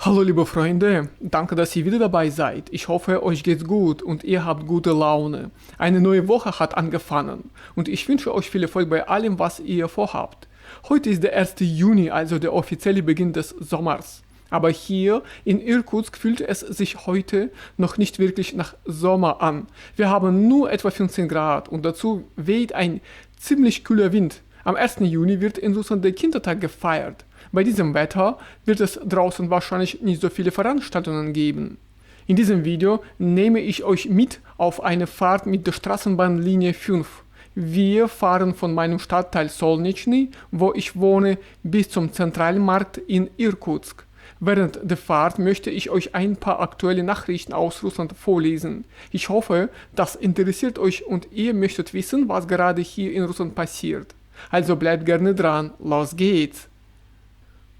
Hallo liebe Freunde, danke, dass ihr wieder dabei seid. Ich hoffe, euch geht's gut und ihr habt gute Laune. Eine neue Woche hat angefangen und ich wünsche euch viel Erfolg bei allem, was ihr vorhabt. Heute ist der 1. Juni, also der offizielle Beginn des Sommers. Aber hier in Irkutsk fühlt es sich heute noch nicht wirklich nach Sommer an. Wir haben nur etwa 15 Grad und dazu weht ein ziemlich kühler Wind. Am 1. Juni wird in Russland der Kindertag gefeiert. Bei diesem Wetter wird es draußen wahrscheinlich nicht so viele Veranstaltungen geben. In diesem Video nehme ich euch mit auf eine Fahrt mit der Straßenbahnlinie 5. Wir fahren von meinem Stadtteil Solnitschny, wo ich wohne, bis zum Zentralmarkt in Irkutsk. Während der Fahrt möchte ich euch ein paar aktuelle Nachrichten aus Russland vorlesen. Ich hoffe, das interessiert euch und ihr möchtet wissen, was gerade hier in Russland passiert. Also bleibt gerne dran, los geht's!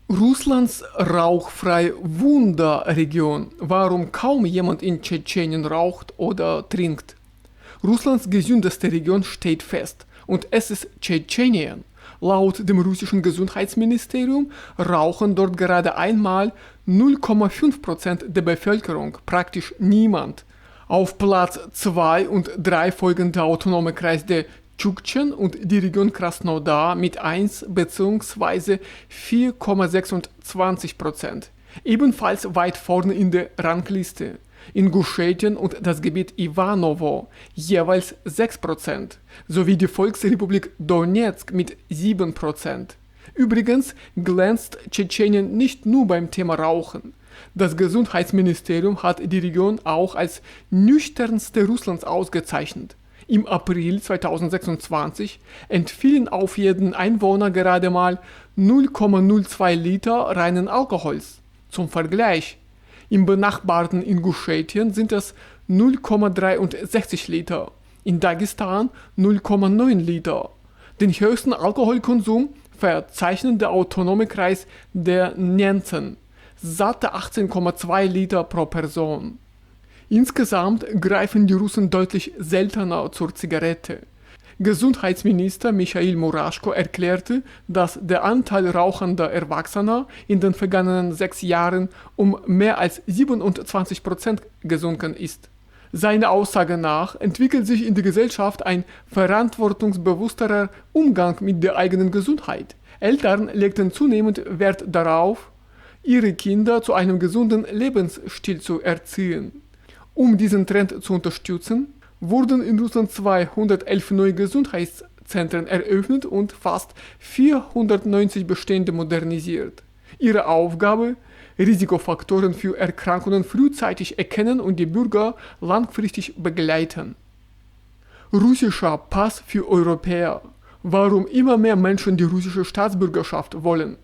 Russlands rauchfreie Wunderregion. Warum kaum jemand in Tschetschenien raucht oder trinkt? Russlands gesündeste Region steht fest und es ist Tschetschenien. Laut dem russischen Gesundheitsministerium rauchen dort gerade einmal 0,5% der Bevölkerung, praktisch niemand. Auf Platz 2 und 3 folgen der autonome Kreis der Tschuktschen und die Region Krasnodar mit 1 bzw. 4,26%. Ebenfalls weit vorne in der Rangliste. Inguschetien und das Gebiet Ivanovo jeweils 6%, sowie die Volksrepublik Donetsk mit 7%. Übrigens glänzt Tschetschenien nicht nur beim Thema Rauchen. Das Gesundheitsministerium hat die Region auch als nüchternste Russlands ausgezeichnet. Im April 2026 entfielen auf jeden Einwohner gerade mal 0,02 Liter reinen Alkohols. Zum Vergleich, im benachbarten Inguschetien sind es 0,63 Liter, in Dagestan 0,9 Liter. Den höchsten Alkoholkonsum verzeichnet der autonome Kreis der Nenzen, satte 18,2 Liter pro Person. Insgesamt greifen die Russen deutlich seltener zur Zigarette. Gesundheitsminister Michail Muraschko erklärte, dass der Anteil rauchender Erwachsener in den vergangenen 6 Jahren um mehr als 27% gesunken ist. Seiner Aussage nach entwickelt sich in der Gesellschaft ein verantwortungsbewussterer Umgang mit der eigenen Gesundheit. Eltern legten zunehmend Wert darauf, ihre Kinder zu einem gesunden Lebensstil zu erziehen. Um diesen Trend zu unterstützen, wurden in Russland 211 neue Gesundheitszentren eröffnet und fast 490 bestehende modernisiert. Ihre Aufgabe: Risikofaktoren für Erkrankungen frühzeitig erkennen und die Bürger langfristig begleiten. Russischer Pass für Europäer. Warum immer mehr Menschen die russische Staatsbürgerschaft wollen?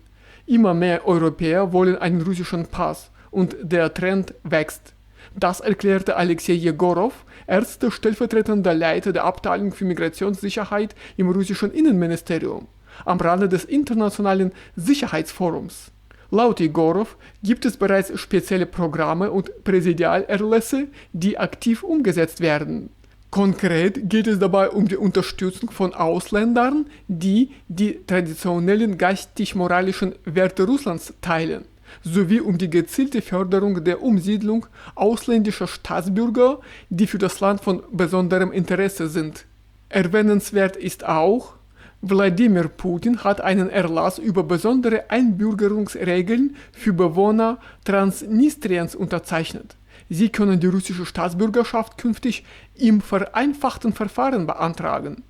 Immer mehr Europäer wollen einen russischen Pass und der Trend wächst. Das erklärte Alexei Jegorow, erster stellvertretender Leiter der Abteilung für Migrationssicherheit im russischen Innenministerium, am Rande des Internationalen Sicherheitsforums. Laut Jegorow gibt es bereits spezielle Programme und Präsidialerlässe, die aktiv umgesetzt werden. Konkret geht es dabei um die Unterstützung von Ausländern, die die traditionellen geistig-moralischen Werte Russlands teilen, sowie um die gezielte Förderung der Umsiedlung ausländischer Staatsbürger, die für das Land von besonderem Interesse sind. Erwähnenswert ist auch, Wladimir Putin hat einen Erlass über besondere Einbürgerungsregeln für Bewohner Transnistriens unterzeichnet. Sie können die russische Staatsbürgerschaft künftig im vereinfachten Verfahren beantragen.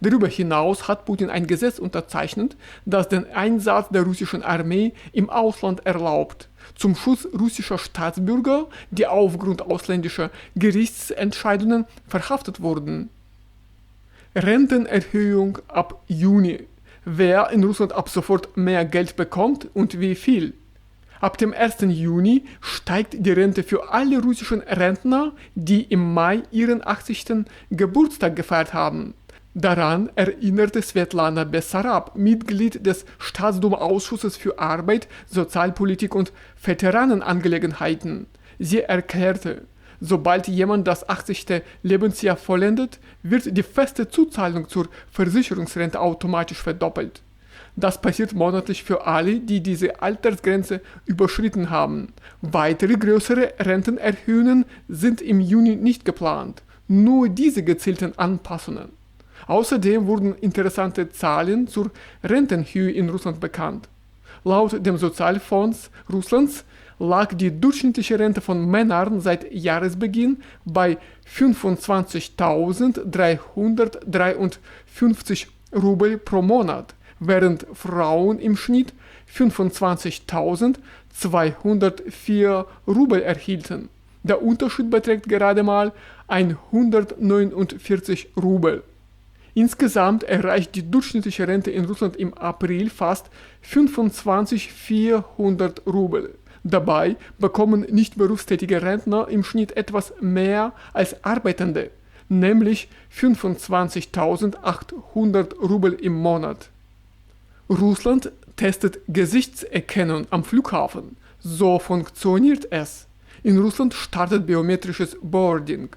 Darüber hinaus hat Putin ein Gesetz unterzeichnet, das den Einsatz der russischen Armee im Ausland erlaubt, zum Schutz russischer Staatsbürger, die aufgrund ausländischer Gerichtsentscheidungen verhaftet wurden. Rentenerhöhung ab Juni. Wer in Russland ab sofort mehr Geld bekommt und wie viel? Ab dem 1. Juni steigt die Rente für alle russischen Rentner, die im Mai ihren 80. Geburtstag gefeiert haben. Daran erinnerte Svetlana Bessarab, Mitglied des Staatsduma-Ausschusses für Arbeit, Sozialpolitik und Veteranenangelegenheiten. Sie erklärte, sobald jemand das 80. Lebensjahr vollendet, wird die feste Zuzahlung zur Versicherungsrente automatisch verdoppelt. Das passiert monatlich für alle, die diese Altersgrenze überschritten haben. Weitere größere Rentenerhöhungen sind im Juni nicht geplant, nur diese gezielten Anpassungen. Außerdem wurden interessante Zahlen zur Rentenhöhe in Russland bekannt. Laut dem Sozialfonds Russlands lag die durchschnittliche Rente von Männern seit Jahresbeginn bei 25.353 Rubel pro Monat, während Frauen im Schnitt 25.204 Rubel erhielten. Der Unterschied beträgt gerade mal 149 Rubel. Insgesamt erreicht die durchschnittliche Rente in Russland im April fast 25.400 Rubel. Dabei bekommen nicht berufstätige Rentner im Schnitt etwas mehr als Arbeitende, nämlich 25.800 Rubel im Monat. Russland testet Gesichtserkennung am Flughafen. So funktioniert es. In Russland startet biometrisches Boarding.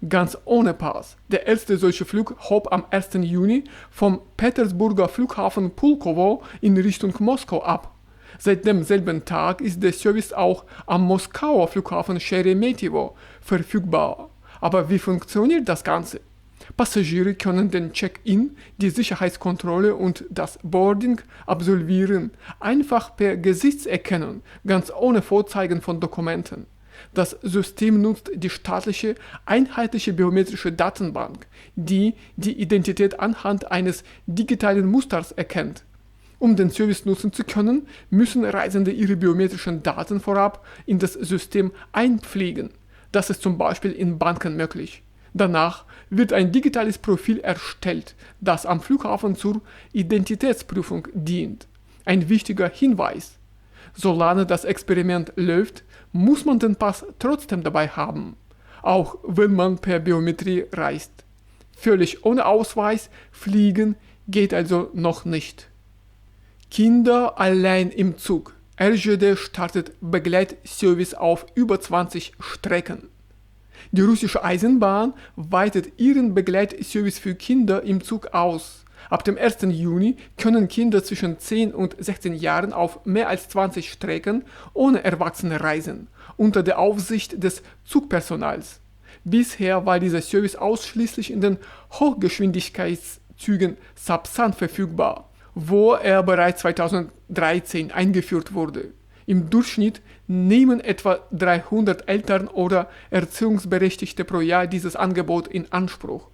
Ganz ohne Pass. Der erste solche Flug hob am 1. Juni vom Petersburger Flughafen Pulkowo in Richtung Moskau ab. Seit demselben Tag ist der Service auch am Moskauer Flughafen Sheremetyevo verfügbar. Aber wie funktioniert das Ganze? Passagiere können den Check-in, die Sicherheitskontrolle und das Boarding absolvieren, einfach per Gesichtserkennung, ganz ohne Vorzeigen von Dokumenten. Das System nutzt die staatliche einheitliche biometrische Datenbank, die die Identität anhand eines digitalen Musters erkennt. Um den Service nutzen zu können, müssen Reisende ihre biometrischen Daten vorab in das System einpflegen. Das ist zum Beispiel in Banken möglich. Danach wird ein digitales Profil erstellt, das am Flughafen zur Identitätsprüfung dient. Ein wichtiger Hinweis: Solange das Experiment läuft, muss man den Pass trotzdem dabei haben, auch wenn man per Biometrie reist. Völlig ohne Ausweis fliegen geht also noch nicht. Kinder allein im Zug. RŽD startet Begleitservice auf über 20 Strecken. Die russische Eisenbahn weitet ihren Begleitservice für Kinder im Zug aus. Ab dem 1. Juni können Kinder zwischen 10 und 16 Jahren auf mehr als 20 Strecken ohne Erwachsene reisen, unter der Aufsicht des Zugpersonals. Bisher war dieser Service ausschließlich in den Hochgeschwindigkeitszügen Sapsan verfügbar, wo er bereits 2013 eingeführt wurde. Im Durchschnitt nehmen etwa 300 Eltern oder Erziehungsberechtigte pro Jahr dieses Angebot in Anspruch.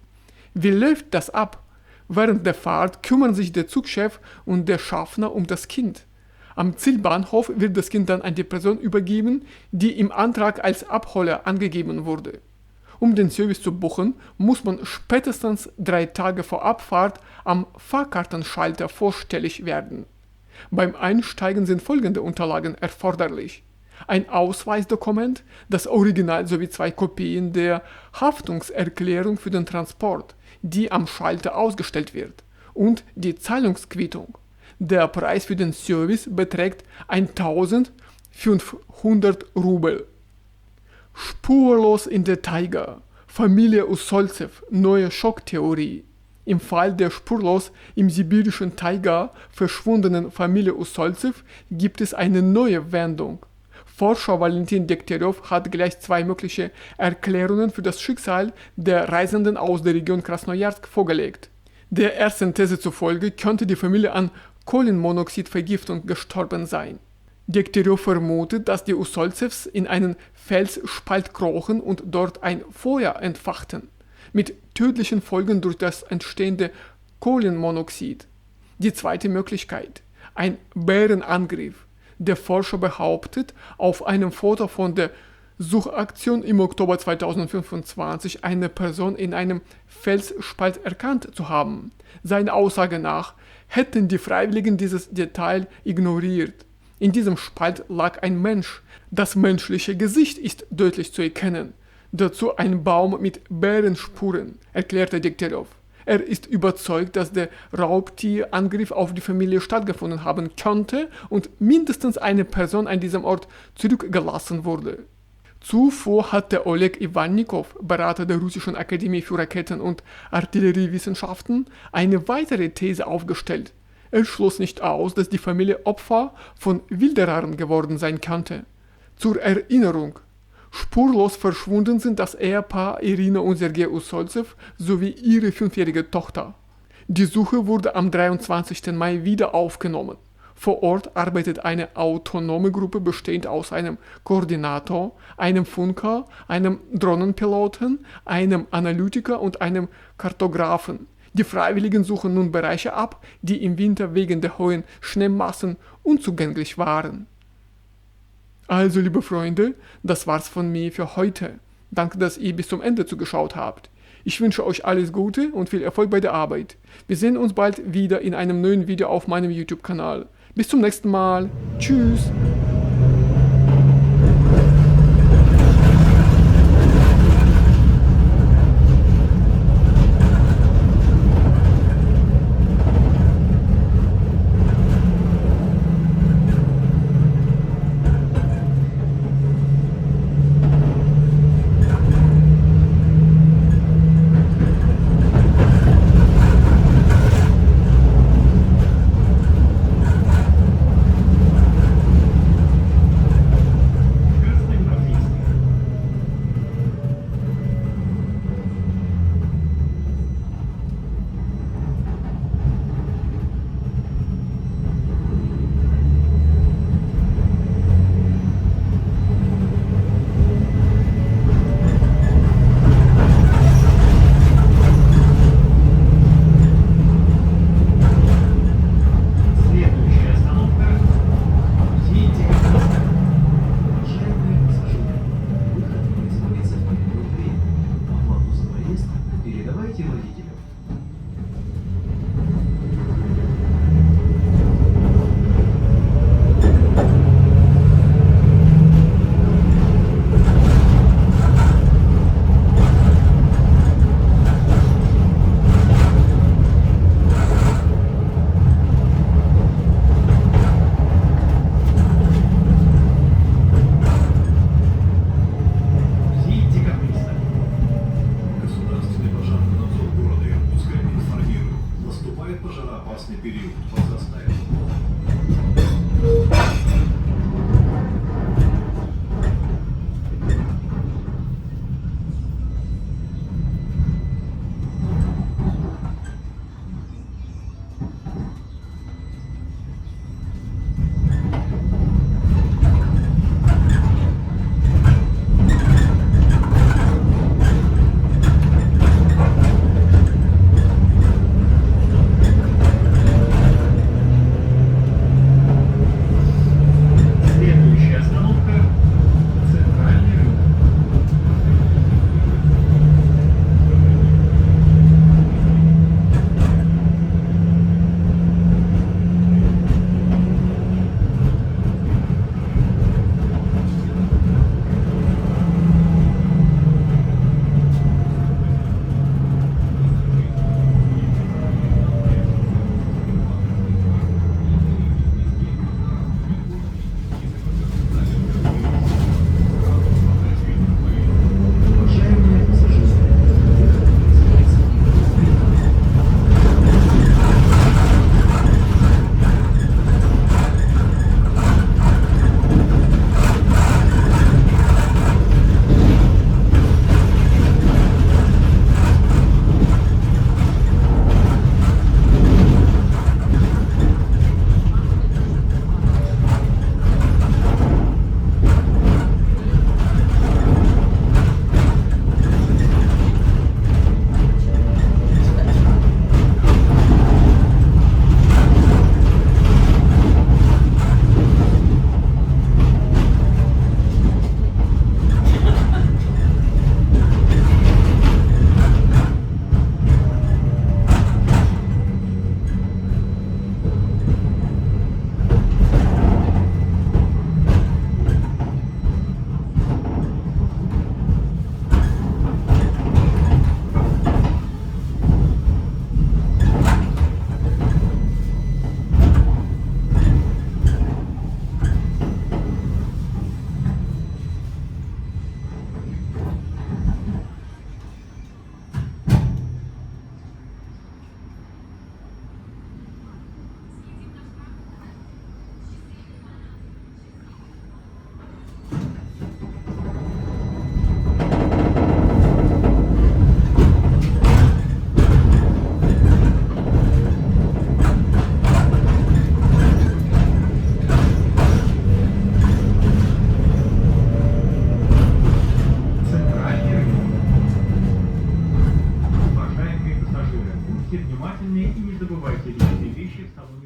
Wie läuft das ab? Während der Fahrt kümmern sich der Zugchef und der Schaffner um das Kind. Am Zielbahnhof wird das Kind dann an die Person übergeben, die im Antrag als Abholer angegeben wurde. Um den Service zu buchen, muss man spätestens 3 Tage vor Abfahrt am Fahrkartenschalter vorstellig werden. Beim Einsteigen sind folgende Unterlagen erforderlich: ein Ausweisdokument, das Original sowie 2 Kopien der Haftungserklärung für den Transport, die am Schalter ausgestellt wird, und die Zahlungsquittung. Der Preis für den Service beträgt 1.500 Rubel. Spurlos in der Taiga. Familie Ussolzew, neue Schocktheorie. Im Fall der spurlos im sibirischen Taiga verschwundenen Familie Ussolzew gibt es eine neue Wendung. Forscher Valentin Degtyarew hat gleich 2 mögliche Erklärungen für das Schicksal der Reisenden aus der Region Krasnojarsk vorgelegt. Der ersten These zufolge könnte die Familie an Kohlenmonoxidvergiftung gestorben sein. Degtyarew vermutet, dass die Ussolzews in einen Felsspalt krochen und dort ein Feuer entfachten, mit tödlichen Folgen durch das entstehende Kohlenmonoxid. Die zweite Möglichkeit: ein Bärenangriff. Der Forscher behauptet, auf einem Foto von der Suchaktion im Oktober 2025 eine Person in einem Felsspalt erkannt zu haben. Seiner Aussage nach hätten die Freiwilligen dieses Detail ignoriert. In diesem Spalt lag ein Mensch. Das menschliche Gesicht ist deutlich zu erkennen. Dazu ein Baum mit Bärenspuren, erklärte Degtyarew. Er ist überzeugt, dass der Raubtierangriff auf die Familie stattgefunden haben könnte und mindestens eine Person an diesem Ort zurückgelassen wurde. Zuvor hatte Oleg Ivannikow, Berater der Russischen Akademie für Raketen- und Artilleriewissenschaften, eine weitere These aufgestellt. Er schloss nicht aus, dass die Familie Opfer von Wilderern geworden sein könnte. Zur Erinnerung: Spurlos verschwunden sind das Ehepaar Irina und Sergei Ussolzew sowie ihre 5-jährige Tochter. Die Suche wurde am 23. Mai wieder aufgenommen. Vor Ort arbeitet eine autonome Gruppe bestehend aus einem Koordinator, einem Funker, einem Drohnenpiloten, einem Analytiker und einem Kartografen. Die Freiwilligen suchen nun Bereiche ab, die im Winter wegen der hohen Schneemassen unzugänglich waren. Also, liebe Freunde, das war's von mir für heute. Danke, dass ihr bis zum Ende zugeschaut habt. Ich wünsche euch alles Gute und viel Erfolg bei der Arbeit. Wir sehen uns bald wieder in einem neuen Video auf meinem YouTube-Kanal. Bis zum nächsten Mal. Tschüss. внимательны и не забывайте личные вещи в салоне.